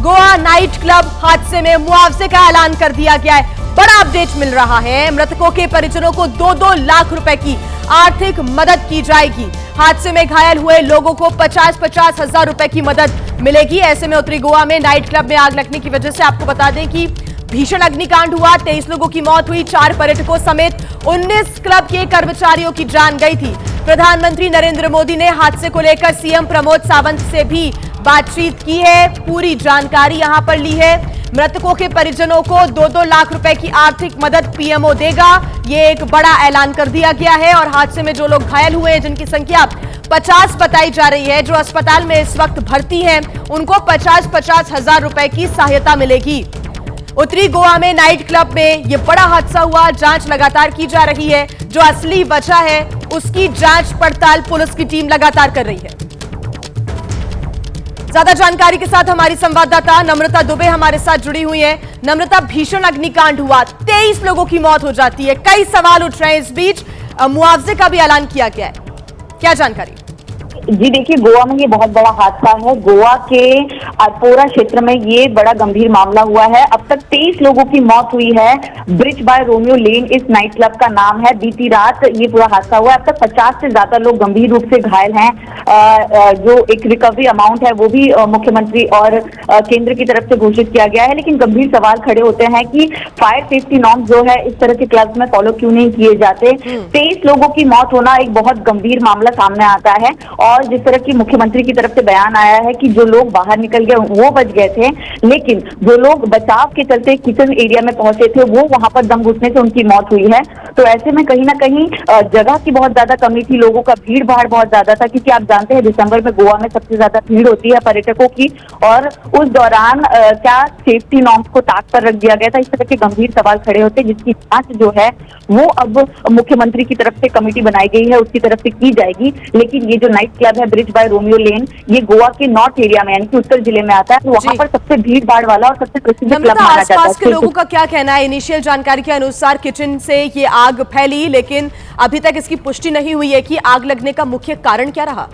Goa night club हादसे में मुआवजे का ऐलान कर दिया गया है। बड़ा अपडेट मिल रहा है। मृतकों के परिजनों को 2-2 लाख रुपए की आर्थिक मदद की जाएगी। हादसे में घायल हुए लोगों को 50-50 हजार रुपए की मदद मिलेगी। ऐसे में उत्तरी गोवा में नाइट क्लब में आग लगने की वजह से आपको बता दें कि भीषण अग्निकांड हुआ। 23 लोगों की मौत हुई। 4 पर्यटकों समेत 19 क्लब के कर्मचारियों की जान गई थी। प्रधानमंत्री नरेंद्र मोदी ने हादसे को लेकर सीएम प्रमोद सावंत से भी बातचीत की है। पूरी जानकारी यहां पर ली है। मृतकों के परिजनों को 2-2 लाख रुपए की आर्थिक मदद पीएमओ देगा। ये एक बड़ा ऐलान कर दिया गया है। और हादसे में जो लोग घायल हुए हैं, जिनकी संख्या 50 बताई जा रही है, जो अस्पताल में इस वक्त भर्ती हैं, उनको 50-50 हजार रुपए की सहायता मिलेगी। उत्तरी गोवा में नाइट क्लब में यह बड़ा हादसा हुआ। जांच लगातार की जा रही है। जो असली वजह है उसकी जांच पड़ताल पुलिस की टीम लगातार कर रही है। ज्यादा जानकारी के साथ हमारी संवाददाता नम्रता दुबे हमारे साथ जुड़ी हुई है। नम्रता, भीषण अग्निकांड हुआ, 23 लोगों की मौत हो जाती है, कई सवाल उठ रहे हैं। इस बीच मुआवजे का भी ऐलान किया गया है, क्या जानकारी? जी देखिए, गोवा में ये बहुत बड़ा हादसा है। गोवा के अरपोरा क्षेत्र में ये बड़ा गंभीर मामला हुआ है। अब तक 23 लोगों की मौत हुई है। ब्रिज बाय रोमियो लेन इस नाइट क्लब का नाम है। बीती रात ये पूरा हादसा हुआ है। अब तक 50 से ज्यादा लोग गंभीर रूप से घायल हैं। जो एक रिकवरी अमाउंट है वो भी मुख्यमंत्री और केंद्र की तरफ से घोषित किया गया है। लेकिन गंभीर सवाल खड़े होते हैं कि फायर सेफ्टी नॉर्म्स जो है इस तरह के क्लब्स में फॉलो क्यों नहीं किए जाते। 23 लोगों की मौत होना एक बहुत गंभीर मामला सामने आता है। और जिस तरह की मुख्यमंत्री की तरफ से बयान आया है कि जो लोग बाहर निकल गए वो बच गए थे, लेकिन जो लोग बचाव के चलते किचन एरिया में पहुंचे थे वो वहां पर दम घुटने से उनकी मौत हुई है। तो ऐसे में कहीं ना कहीं जगह की बहुत ज्यादा कमी थी, लोगों का भीड़ भाड़ बहुत ज्यादा था, क्योंकि आप जानते हैं दिसंबर में गोवा में सबसे ज्यादा भीड़ होती है पर्यटकों की। और उस दौरान क्या सेफ्टी नॉर्म्स को ताक पर रख दिया गया था। इस तरह के गंभीर सवाल खड़े होते, जिसकी जांच जो है वो अब मुख्यमंत्री की तरफ से कमेटी बनाई गई है, उसकी तरफ से की जाएगी। लेकिन ये जो नाइट क्लब है ब्रिज बाय रोमियो लेन, ये गोवा के नॉर्थ एरिया में यानी कि उत्तर जिले में आता है। तो वहां पर सबसे भीड़ भाड़ वाला और सबसे प्रसिद्ध क्लब माना जाता है। आसपास के लोगों का क्या कहना है? इनिशियल जानकारी के अनुसार किचन से ये आग फैली, लेकिन अभी तक इसकी पुष्टि नहीं हुई है कि आग लगने का मुख्य कारण क्या रहा।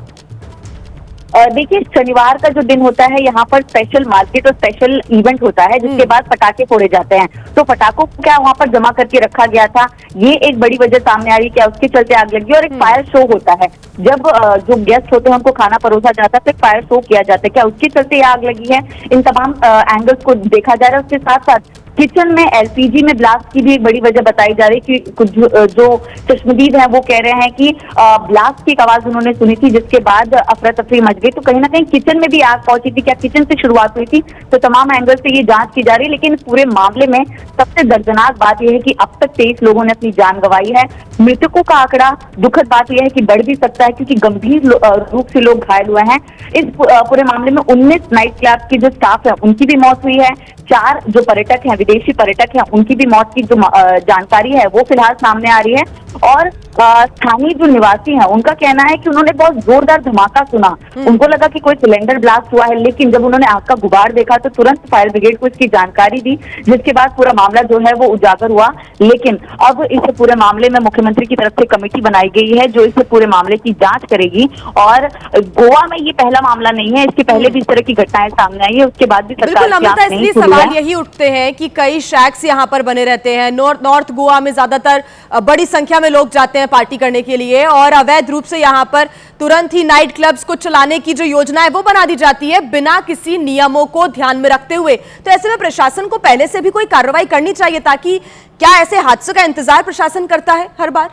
देखिए, शनिवार का जो दिन होता है यहाँ पर स्पेशल मार्केट और स्पेशल इवेंट होता है, जिसके बाद पटाखे फोड़े जाते हैं। तो पटाखों को क्या वहां पर जमा करके रखा गया था, ये एक बड़ी वजह सामने आ रही है। क्या उसके चलते आग लगी? और एक फायर शो होता है, जब जो गेस्ट होते हैं उनको खाना परोसा जाता है तो एक फायर शो किया जाता है। क्या उसके चलते आग लगी है? इन तमाम एंगल्स को देखा जा रहा है। उसके साथ साथ किचन में एलपीजी में ब्लास्ट की भी एक बड़ी वजह बताई जा रही है कि कुछ जो चश्मदीद हैं वो कह रहे हैं कि ब्लास्ट की एक आवाज उन्होंने सुनी थी, जिसके बाद अफरा तफरी मच गई। तो कहीं ना कहीं किचन में भी आग पहुंची थी। क्या किचन से शुरुआत हुई थी? तो तमाम एंगल से ये जांच की जा रही है। लेकिन पूरे मामले में सबसे दर्दनाक बात यह है कि अब तक 23 लोगों ने अपनी जान गंवाई है। मृतकों का आंकड़ा, दुखद बात यह है कि बढ़ भी सकता है, क्योंकि गंभीर रूप से लोग घायल हुए हैं। इस पूरे मामले में 19 नाइट क्लब के जो स्टाफ है उनकी भी मौत हुई है। 4 जो पर्यटक हैं, विदेशी पर्यटक हैं, उनकी भी मौत की जो जानकारी है वो फिलहाल सामने आ रही है। और स्थानीय जो निवासी हैं उनका कहना है कि उन्होंने बहुत जोरदार धमाका सुना। उनको लगा कि कोई सिलेंडर ब्लास्ट हुआ है, लेकिन जब उन्होंने आग का गुबार देखा तो तुरंत फायर ब्रिगेड को इसकी जानकारी दी, जिसके बाद पूरा मामला जो है वो उजागर हुआ। लेकिन अब इस पूरे मामले में मुख्यमंत्री की तरफ से कमेटी बनाई गई है जो इस पूरे मामले की जांच करेगी। और गोवा में ये पहला मामला नहीं है, इसके पहले भी इस तरह की घटनाएं सामने आई है, उसके बाद भी सरकार इसलिए सवाल यही उठते हैं कि कई शैक्स यहाँ पर बने रहते हैं। नॉर्थ गोवा में ज्यादातर बड़ी संख्या में लोग जाते हैं पार्टी करने के लिए, और अवैध रूप से यहाँ पर तुरंत ही नाइट क्लब्स को चलाने की जो योजना है वो बना दी जाती है बिना किसी नियमों को ध्यान में रखते हुए। तो ऐसे में प्रशासन को पहले से भी कोई कार्रवाई करनी चाहिए, ताकि क्या ऐसे हादसों का इंतजार प्रशासन करता है हर बार?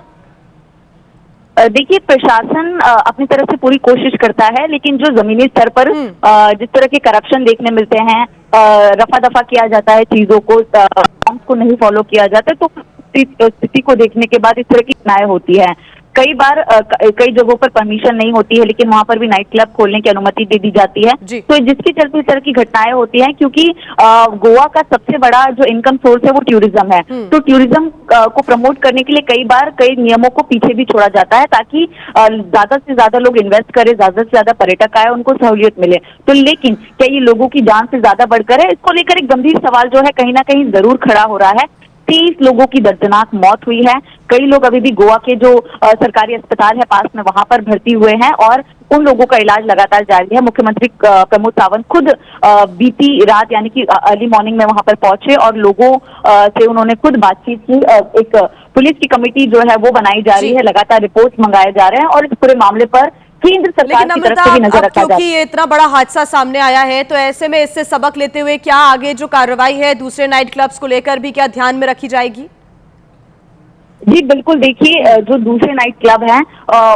देखिए, प्रशासन अपनी तरफ से पूरी कोशिश करता है, लेकिन जो जमीनी स्तर पर जिस तरह के करप्शन देखने मिलते हैं, रफा दफा किया जाता है चीजों को, नॉर्म्स को नहीं फॉलो किया जाता, तो स्थिति को देखने के बाद इस तरह की घटनाएं होती है। कई बार कई जगहों पर परमिशन नहीं होती है, लेकिन वहां पर भी नाइट क्लब खोलने की अनुमति दे दी जाती है। तो जिसके चलते इस तरह की घटनाएं होती हैं, क्योंकि गोवा का सबसे बड़ा जो इनकम सोर्स है वो टूरिज्म है। तो टूरिज्म को प्रमोट करने के लिए कई बार कई नियमों को पीछे भी छोड़ा जाता है, ताकि ज्यादा से ज्यादा लोग इन्वेस्ट करें, ज्यादा से ज्यादा पर्यटक आए, उनको सहूलियत मिले। तो लेकिन क्या ये लोगों की जान से ज्यादा बढ़कर है? इसको लेकर एक गंभीर सवाल जो है कहीं ना कहीं जरूर खड़ा हो रहा है। 30 लोगों की दर्दनाक मौत हुई है। कई लोग अभी भी गोवा के जो सरकारी अस्पताल है पास में, वहां पर भर्ती हुए हैं। और उन लोगों का इलाज लगातार जारी है। मुख्यमंत्री प्रमोद सावंत खुद बीती रात यानी कि अर्ली मॉर्निंग में वहां पर पहुंचे और लोगों से उन्होंने खुद बातचीत की। एक पुलिस की कमेटी जो है वो बनाई जा रही है, लगातार रिपोर्ट मंगाए जा रहे हैं और इस पूरे मामले पर केंद्र सरकार की तरफ से भी नजर रखा जाए। क्योंकि ये इतना बड़ा हादसा सामने आया है, तो ऐसे में इससे सबक लेते हुए क्या आगे जो कार्रवाई है दूसरे नाइट क्लब्स को लेकर भी क्या ध्यान में रखी जाएगी? जी बिल्कुल, देखिए जो दूसरे नाइट क्लब हैं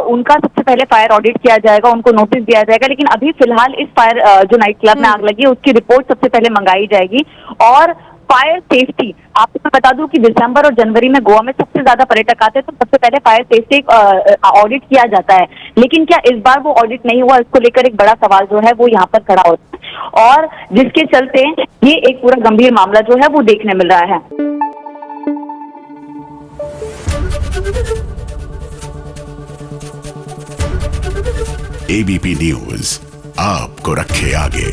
उनका सबसे पहले फायर ऑडिट किया जाएगा, उनको नोटिस दिया जाएगा, लेकिन अभी फिलहाल इस फायर जो नाइट क्लब में आग लगी है उसकी रिपोर्ट सबसे पहले मंगाई जाएगी। और फायर सेफ्टी, आपको मैं बता दूं कि दिसंबर और जनवरी में गोवा में सबसे ज्यादा पर्यटक आते हैं, तो सबसे पहले फायर सेफ्टी ऑडिट किया जाता है। लेकिन क्या इस बार वो ऑडिट नहीं हुआ, इसको लेकर एक बड़ा सवाल जो है वो यहाँ पर खड़ा होता है और जिसके चलते ये एक पूरा गंभीर मामला जो है वो देखने मिल रहा है। एबीपी न्यूज आपको रखे आगे।